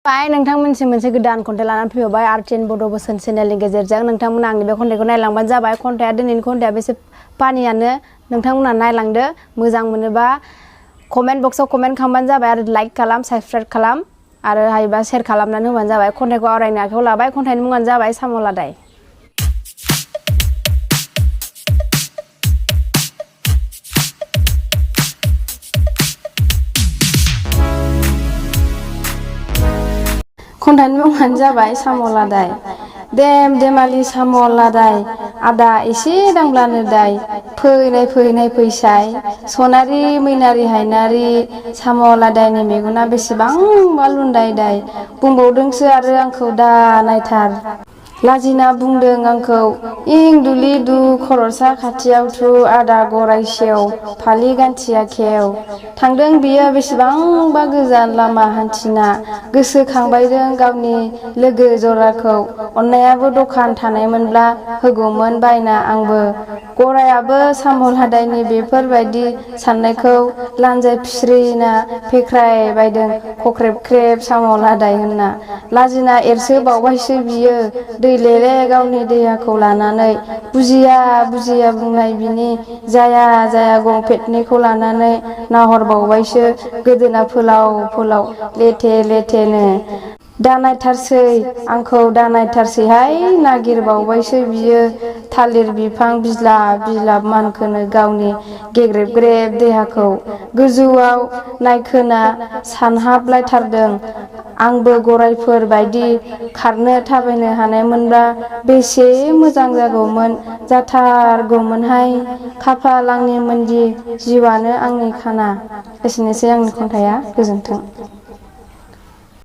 बाय नोंथांमोनसिम मोनसे गोदान खन्थाइ लानानै फैबाय आर्ट एन्ड बड' बोसोन चेनेलनि गेजेरजों नोंथांमोना आंनि बे खन्थाइखौ नायलांबानो जाबाय। खन्थाइया दिनैनि खन्थाइया बेसे फानियानो नोंथांमोना नायलांदो मोजां मोनोबा कमेन्ट बक्सआव कमेन्ट खालामबानो जाबाय आरो लाइक खालाम साबस्क्राइब खालाम आरो हायोबा शेयार खालामनानै होबानो जाबाय। खन्थाइखौ आवरायनो आखायाव लाबाय। खन्थाइनि मुङानो जाबाय साम' लादाय। खन्थाइनि मुङानो जाबाय साम' लादाय। देम देमालि साम' लादाय आदा एसे दांब्लानो दाय फैनाय फैनाय फैसाय सनारि मैनारि हायनारि साम' लादायनि मेगना बेसेबांबा लुन्दाय दाय बुंबावदोंसो आरो आंखौ दा नायथार लाजिना बुंदों आंखौ इं दुलि दु खर'सा खाथियाव थु आदा गराय सेव फालि गान्थिया खेव थांदों बियो बेसेबांबा गोजान लामा हान्थिना गोसोखांबायदों गावनि लोगो जराखौ अननायाबो दखान थानायमोनब्ला होगौमोन बायना आंबो गरायाबो साम' लादायनि बेफोरबायदि साननायखौ लान्जाय फिस्रिना फेख्रायबायदों खख्रेब ख्रेब साम' लादाय होनना लाजिना एरसो बावबायसो बियो दैलेले गावनि देहाखौ लानानै बुजिया बुजिया बुंनाय बिनि जाया जाया गंफेथनैखौ लानानै नाहरबावबायसो गोदोना फोलाव फोलाव लेथे लेथेनो दानायथारसै आंखौ दानायथारसैहाय नागिरबावबायसो बियो थालिर बिफां बिज्लाब बिज्लाब मानखोनो गावनि गेग्रेब ग्रेब देहाखौ गोजौआव नायखोना सानहाबलायथारदों आंबो गरायफोर बायदि खारनो थाबायनो हानायमोनब्ला बेसे मोजां जागौमोन जाथारगौमोनहाय खाफाल आंनि मोनदि जिउआनो आंनि खाना। एसेनोसै आंनि खन्थाइया। गोजोन्थों।